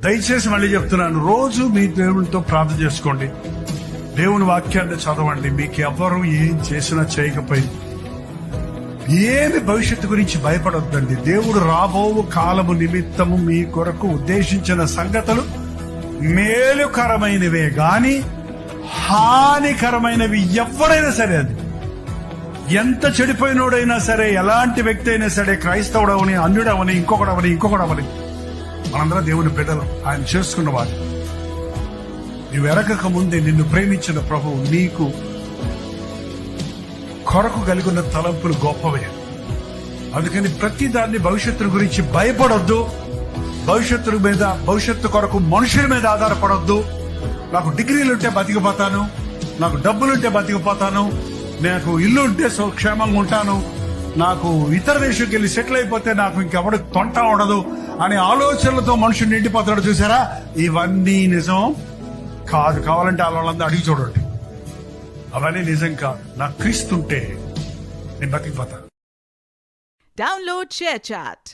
దయచేసి మళ్ళీ చెప్తున్నాను, రోజు మీ దేవునితో ప్రార్థన చేసుకోండి, దేవుని వాక్యాన్ని చదవండి. మీకు ఎవరు ఏం చేసినా చేయకపోయి ఏమి భవిష్యత్తు గురించి భయపడొద్దండి. దేవుడు రాబో కాలము నిమిత్తము మీ కొరకు ఉద్దేశించిన సంగతులు మేలుకరమైనవే గాని హానికరమైనవి ఎవరైనా సరే, అది ఎంత చెడిపోయినోడైనా సరే, ఎలాంటి వ్యక్తి అయినా సరే, క్రైస్తవుడవని, అన్యుడవని, ఇంకొకడవని మనందరం దేవుని బిడ్డలు, ఆయన చేసుకున్నవాడు. నువ్వు ఎరగక ముందే నిన్ను ప్రేమించిన ప్రభువు నీకు కొరకు కలిగిన తలంపులు గొప్పవే. అందుకని ప్రతి దాన్ని భవిష్యత్తు గురించి భయపడొద్దు. భవిష్యత్తు కొరకు మనుషుల మీద ఆధారపడొద్దు. నాకు డిగ్రీలుంటే బతికిపోతాను, నాకు డబ్బులుంటే బతికిపోతాను, నాకు ఇల్లు ఉంటే క్షేమంగా ఉంటాను, నాకు ఇతర దేశంకి వెళ్ళి సెటిల్ అయిపోతే నాకు ఇంకెవడు తొంట ఉండదు అనే ఆలోచనలతో మనుషులు నిండిపోతాడు. చూసారా, ఇవన్నీ నిజం కాదు. కావాలంటే వాళ్ళందరూ అడిగి చూడండి, అవన్నీ నిజం కాదు. నాకు క్రీస్తుంటే నేను బతికిపోతాను. Download ShareChat.